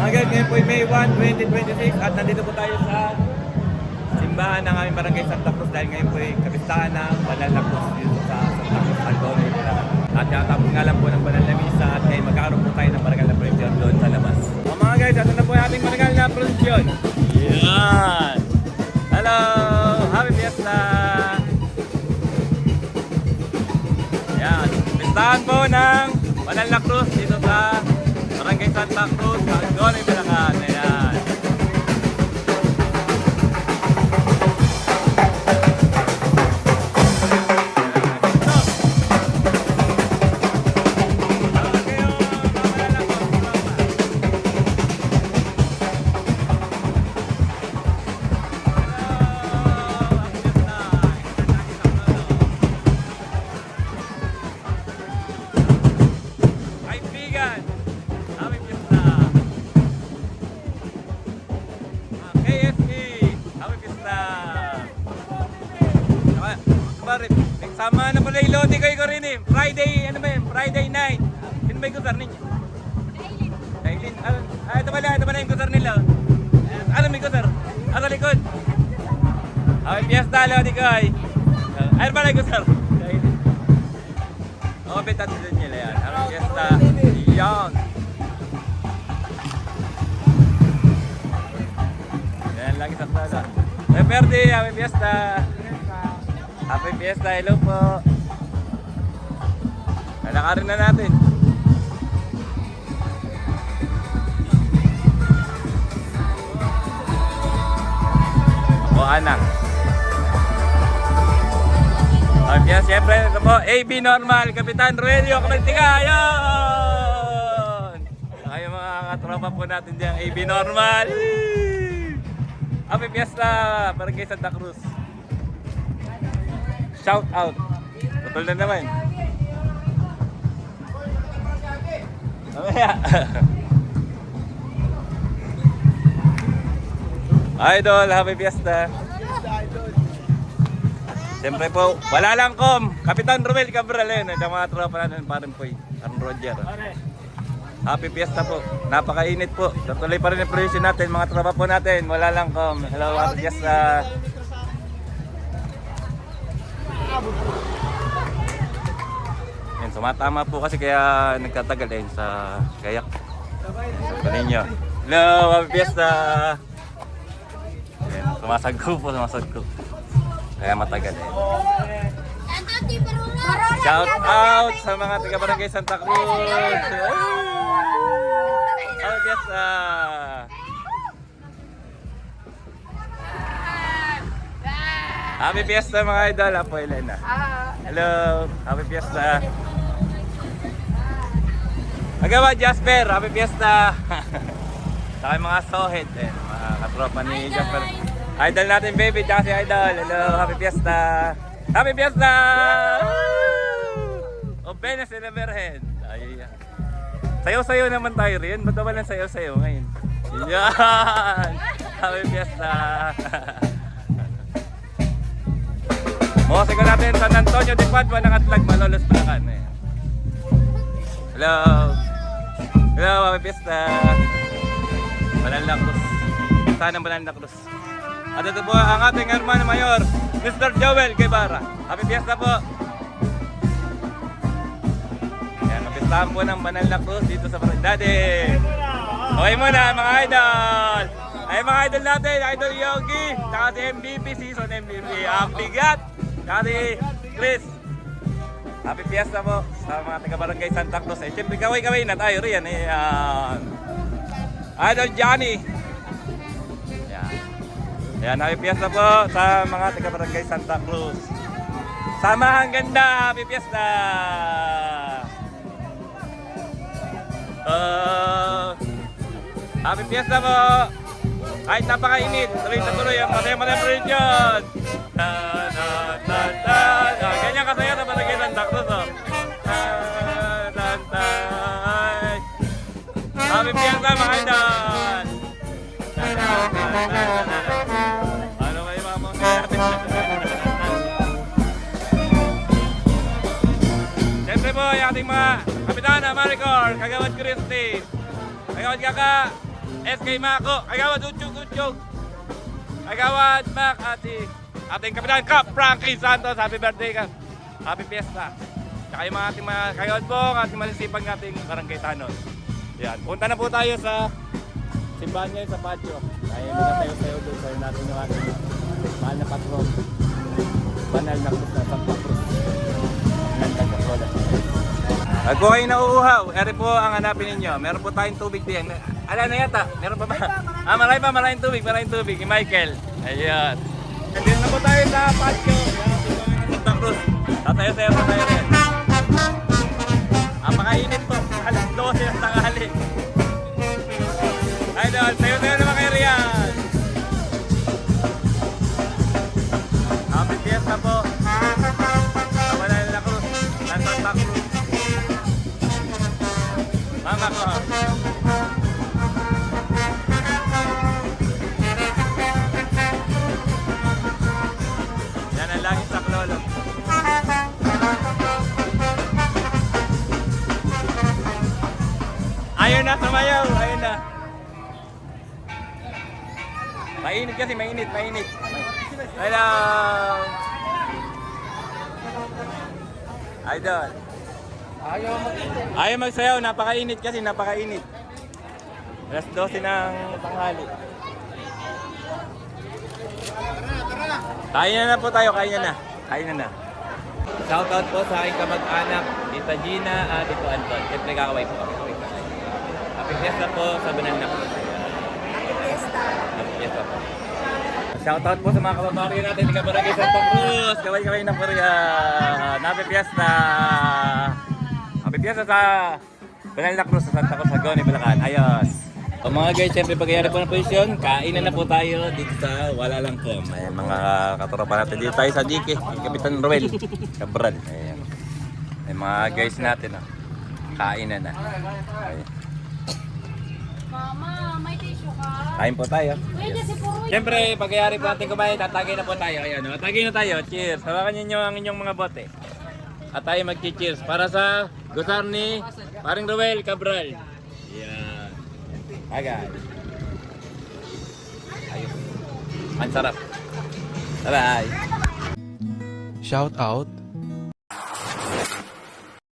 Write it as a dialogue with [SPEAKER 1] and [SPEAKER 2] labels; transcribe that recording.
[SPEAKER 1] Mga guys, ngayon po ay May 1, 2026 at nandito po tayo sa simbahan ng aming barangay Santa Cruz dahil ngayon po ay kapistahan ng Banal na Cruz dito sa Santa Cruz, Algono, Bulacan. At kakatapos nga lang po ng Banal na Misa at ngayon magkakaroon po tayo ng Marangal na Prosesyon doon sa labas. Mga guys, ito na po yung ating Marangal na Prosesyon. Yan! Hello! Happy Fiesta! Yan! Pistahan po ng Banal na Cruz dito sa Barangay Santa Cruz, Algono, Bulacan. Ayan! Sama na pala yung lodi ko rin eh. Friday, ano ba yun? Friday night. Sino ba yung kusar ninyo? Aileen. Ito pala yung kusar nila. Ano may kusar? Sa likod. Ay, fiesta lodi ko ay. Ano pala yung kusar? Aileen. Bitat din nila yan. Ang fiesta. Yan. Yan, lagi sa sala. Perde, happy fiesta. Happy Fiesta, hello po. Nalakarin na natin. O anak. Happy Fiesta, siyempre ito po, AB Normal, Kapitan Roelio Kamaltika, ayun! Ay mga katropa po natin dyan, AB Normal. Happy Fiesta, Barangay Santa Cruz. Shout out. Putol na naman. Mamaya. Idol, happy fiesta. Siyempre po, wala lang kom. Kapitan Romel Cabral yun. At mga tropa natin, parang po Aaron Roger. Happy fiesta po. Napakainit po. Tuloy pa rin yung production natin. Mga tropa po natin, wala lang kom. Hello, happy fiesta. Yan, sumatama po kasi kaya nagtatagal din sa kayak. Ito ninyo. Hello, happy fiesta! Yan, sumasagko. Kaya matagal eh. Shout out sa mga taga Barangay Santa Cruz! Happy fiesta! Happy Fiesta mga idol, Apo Elena. Hello, Happy Fiesta. Magawa Jasper, Happy Fiesta. Saka mga sohid, mga katropa ni Jasper. Idol natin baby, tsaka si idol. Hello, Happy Fiesta. Happy Fiesta! O Benes de la Virgen. Sayo-sayo naman tayo rin. Ba't naman lang sayo-sayo ngayon? Yan! Happy Fiesta! Mosig ko natin San Antonio de Padua ng Atlag, Malolos, Bulacan. Hello! Hello, happy fiesta! Banal na Cruz. Saan ang Banal na Cruz? At ito po ang ating hermano mayor, Mr. Joel Guevara. Happy fiesta po! Yan, kapistahan po ng Banal na Cruz dito sa Daddy! Okay muna mga idol! Ay mga idol natin, Idol Yogi, saka si MVP, season MVP. Ang bigat! Kati Chris, happy fiesta po sa mga taga Barangay Santa Cruz. Siyempre kaway-kaway na tayo riyan. Idol Johnny. Yan, happy fiesta po sa mga taga Barangay Santa Cruz. Samahang ganda, happy fiesta. Happy fiesta po. Kahit napakainit, tuloy ang masaya-masaya production. Ganyan kasaya na Barangay Santa Cruz. Happy fiesta mga idol! Ano kayo mga mga siyempre po yung ating mga Kapitana Maricor, Kagawad Christy, Kagawad Kaka, SK Mako, Kagawad Utsyog. Kagawad Mac, ating Kapitan Kap, Frankie Santos, happy birthday ka. Happy Fiesta. Tsaka yung mga ating mga kagawad po, ating masisipag ating barangay Tanos. Yan, punta na po tayo sa simbahan ngayon sa patio. Kaya hindi na tayo sayo doon. Sayo natin yung ating mahal na patron. Banal na Cruz na Santa Cruz. Ganda ka po. Pag po kayo nauuhaw, eri po ang hanapin ninyo. Meron po tayong tubig din. Ala na yata, meron pa ba? Maraming tubig. Yung Michael. Ayan. Nandito na po tayo sa patio. Yan, Santa Cruz. Tatayo-tayo po tayo rin. Napakainit po. Alas 12 ng tanghali. Idol, tayo-tayo naman kayo riyan. Happy Fiesta po. Sa Banal na Cruz. Santa Cruz. Mama ko. Yan ang laging saklolo. Ayun na, sumayaw. Ayun na. Mainit kasi, mainit. Hello! Idol. Ayaw magsayaw, napakainit kasi, napakainit. Alas 12 ng tanghali. Kain na po tayo, kain na. Shoutout po sa aking kamag-anak, Tita Gina at Tito Anton. Siyempre kakaway po kami. Happy Fiesta po sa Banal na Cruz. Happy Fiesta po. Shoutout po sa mga kababayan natin sa Barangay Santa Cruz. Kaway-kaway na po riyan. Happy Fiesta! Happy Fiesta sa Banal na Cruz sa Santa Cruz, Sagoni, Bulacan. Ayos! O mga guys, siyempre pagkayari po ng posisyon, kainan na po tayo dito sa Wala Lang Po. Ayan, mga katropa natin dito tayo sa Dike. Kapitan Ruel Cabral. Ayan. Ayan, mga guys natin. Oh. Kainan na. Ayan.
[SPEAKER 2] Mama, may tissue ka?
[SPEAKER 1] Kain po tayo.
[SPEAKER 2] Pwede si Puro.
[SPEAKER 1] Siyempre, pagkayari po natin kumain, tatagay na po tayo. Ayan, oh. Tatagay na tayo. Cheers. Hawakan niyo ang inyong mga bote. At tayo mag-cheers para sa gusar ni paring Ruel Cabral. Ayan. Agad. Ayos. Ang sarap. Bye-bye.
[SPEAKER 3] Shout out